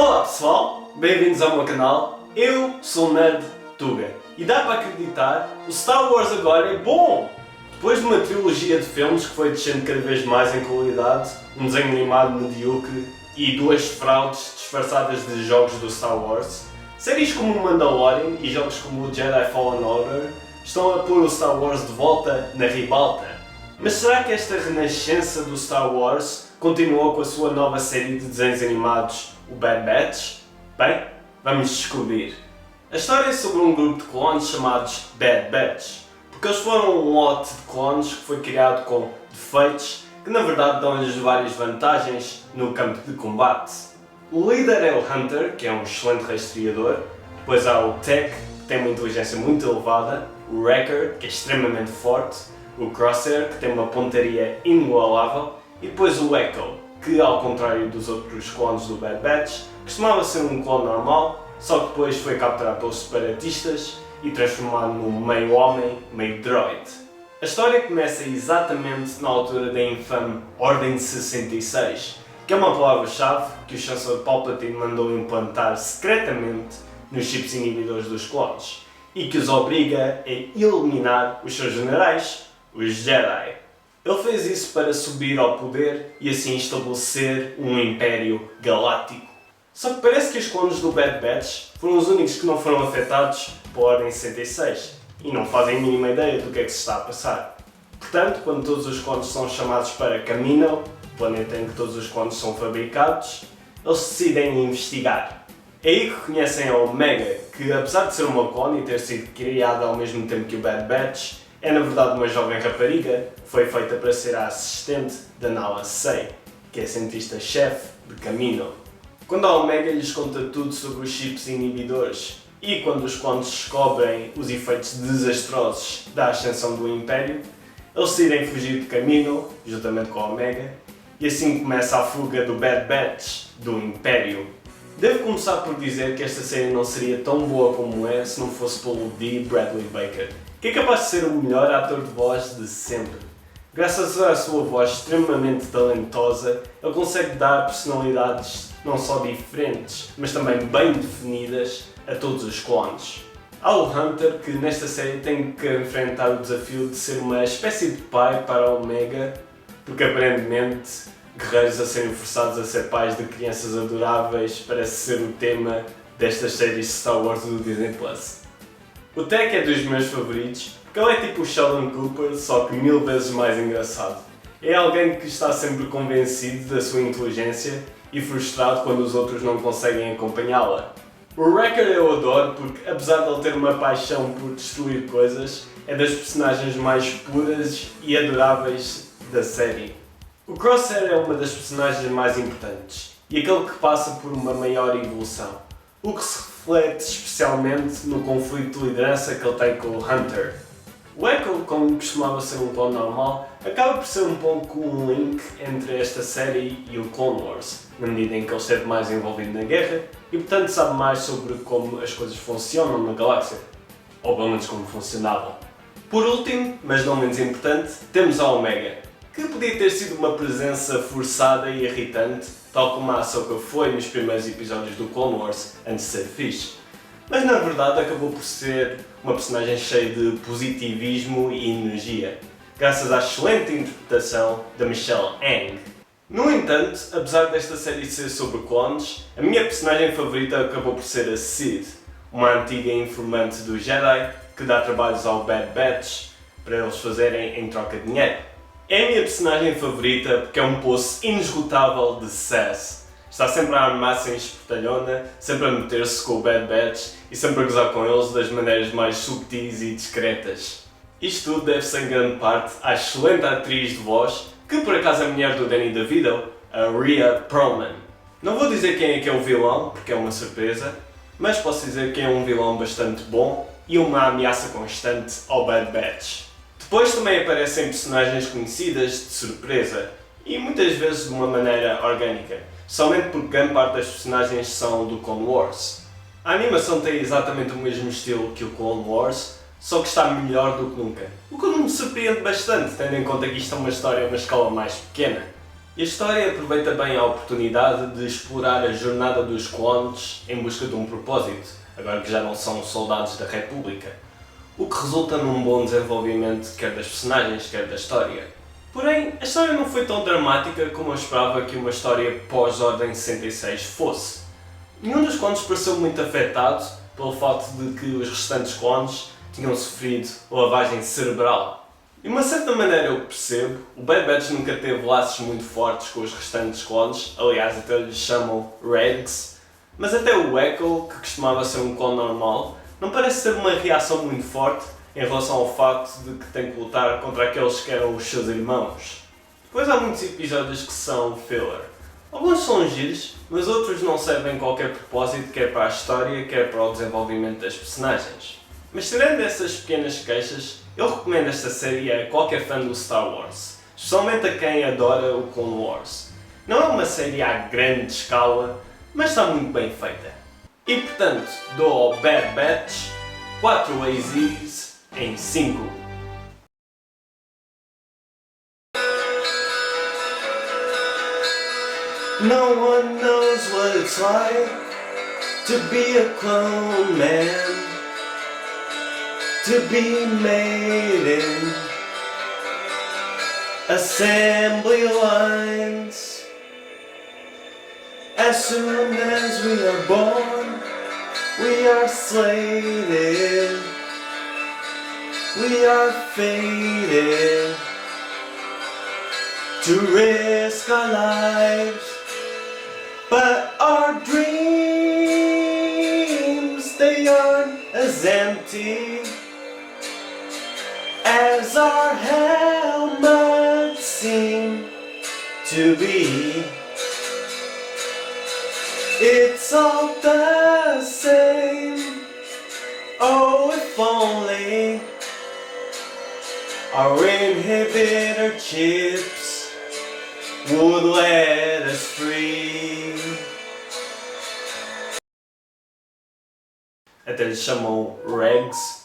Olá pessoal, bem-vindos ao meu canal. Eu sou o Nerd Tuga e dá para acreditar, o Star Wars agora é bom! Depois de uma trilogia de filmes que foi descendo cada vez mais em qualidade, um desenho animado medíocre e duas fraudes disfarçadas de jogos do Star Wars, séries como o Mandalorian e jogos como o Jedi Fallen Order estão a pôr o Star Wars de volta na ribalta. Mas será que esta renascença do Star Wars continuou com a sua nova série de desenhos animados, o Bad Batch? Bem, vamos descobrir. A história é sobre um grupo de clones chamados Bad Batch, porque eles foram um lote de clones que foi criado com defeitos que na verdade dão-lhes várias vantagens no campo de combate. O líder é o Hunter, que é um excelente rastreador, depois há o Tech, que tem uma inteligência muito elevada, o Wrecker, que é extremamente forte, o Crosshair, que tem uma pontaria inigualável, e depois o Echo, que ao contrário dos outros clones do Bad Batch, costumava ser um clone normal, só que depois foi capturado pelos separatistas e transformado num meio homem, meio droid. A história começa exatamente na altura da infame Ordem 66, que é uma palavra-chave que o chanceler Palpatine mandou implantar secretamente nos chips inibidores dos clones, e que os obriga a eliminar os seus generais, os Jedi. Ele fez isso para subir ao poder e assim estabelecer um império galáctico. Só que parece que os clones do Bad Batch foram os únicos que não foram afetados pela Ordem 66 e não fazem a mínima ideia do que é que se está a passar. Portanto, quando todos os clones são chamados para Kamino, o planeta em que todos os clones são fabricados, eles decidem investigar. É aí que conhecem a Omega, que apesar de ser uma clone e ter sido criada ao mesmo tempo que o Bad Batch, é na verdade uma jovem rapariga que foi feita para ser a assistente da Nala Se, que é a cientista-chefe de Kamino. Quando a Omega lhes conta tudo sobre os chips inibidores e quando os clones descobrem os efeitos desastrosos da ascensão do Império, eles decidem fugir de Kamino, juntamente com a Omega, e assim começa a fuga do Bad Batch do Império. Devo começar por dizer que esta série não seria tão boa como é se não fosse pelo D. Bradley Baker, que é capaz de ser o melhor ator de voz de sempre. Graças à sua voz extremamente talentosa, ele consegue dar personalidades não só diferentes, mas também bem definidas a todos os clones. Há o Hunter, que nesta série tem que enfrentar o desafio de ser uma espécie de pai para a Omega, porque aparentemente guerreiros a serem forçados a ser pais de crianças adoráveis parece ser o tema destas séries de Star Wars do Disney+. O Tech é dos meus favoritos, porque ele é tipo o Sheldon Cooper, só que 1000 vezes mais engraçado. É alguém que está sempre convencido da sua inteligência e frustrado quando os outros não conseguem acompanhá-la. O Wrecker eu adoro porque, apesar de ele ter uma paixão por destruir coisas, é das personagens mais puras e adoráveis da série. O Crosshair é uma das personagens mais importantes e aquele que passa por uma maior evolução, o que se reflete especialmente no conflito de liderança que ele tem com o Hunter. O Echo, como costumava ser um clone normal, acaba por ser um pouco um link entre esta série e o Clone Wars, na medida em que ele esteve mais envolvido na guerra e portanto sabe mais sobre como as coisas funcionam na galáxia, ou pelo menos como funcionavam. Por último, mas não menos importante, temos a Omega, que podia ter sido uma presença forçada e irritante, tal como a Ahsoka foi nos primeiros episódios do Clone Wars antes de ser fixe. Mas na verdade acabou por ser uma personagem cheia de positivismo e energia, graças à excelente interpretação da Michelle Ang. No entanto, apesar desta série ser sobre clones, a minha personagem favorita acabou por ser a Sid, uma antiga informante do Jedi que dá trabalhos ao Bad Batch para eles fazerem em troca de dinheiro. É a minha personagem favorita porque é um poço inesgotável de sass. Está sempre a armar-se em espertalhona, sempre a meter-se com o Bad Batch e sempre a gozar com eles das maneiras mais subtis e discretas. Isto tudo deve-se em grande parte à excelente atriz de voz, que por acaso é a mulher do Danny DeVito, a Rhea Perlman. Não vou dizer quem é que é o vilão, porque é uma surpresa, mas posso dizer que é um vilão bastante bom e uma ameaça constante ao Bad Batch. Depois também aparecem personagens conhecidas de surpresa, e muitas vezes de uma maneira orgânica, somente porque grande parte das personagens são do Clone Wars. A animação tem exatamente o mesmo estilo que o Clone Wars, só que está melhor do que nunca, o que me surpreende bastante, tendo em conta que isto é uma história a uma escala mais pequena. E a história aproveita bem a oportunidade de explorar a jornada dos clones em busca de um propósito, agora que já não são soldados da República, o que resulta num bom desenvolvimento quer das personagens, quer da história. Porém, a história não foi tão dramática como eu esperava que uma história pós-Ordem 66 fosse. Nenhum dos clones pareceu muito afetado pelo facto de que os restantes clones tinham sofrido lavagem cerebral. De uma certa maneira eu percebo, o Bad Batch nunca teve laços muito fortes com os restantes clones, aliás até lhes chamam Regs, mas até o Echo, que costumava ser um clone normal, não parece ter uma reação muito forte em relação ao facto de que tem que lutar contra aqueles que eram os seus irmãos. Depois há muitos episódios que são filler. Alguns são giros, mas outros não servem qualquer propósito, quer para a história, quer para o desenvolvimento das personagens. Mas tirando essas pequenas queixas, eu recomendo esta série a qualquer fã do Star Wars, especialmente a quem adora o Clone Wars. Não é uma série à grande escala, mas está muito bem feita. E portanto, dou ao Bad Batch 4 AZs em 5. No one knows what it's like to be a clone man, to be made in assembly lines. As soon as we are born, we are slated, we are fated to risk our lives. But our dreams, they aren't as empty as our helmets seem to be. It's all the same. Oh, if only our inhibitor chips would let us free. Até lhes chamam Regs,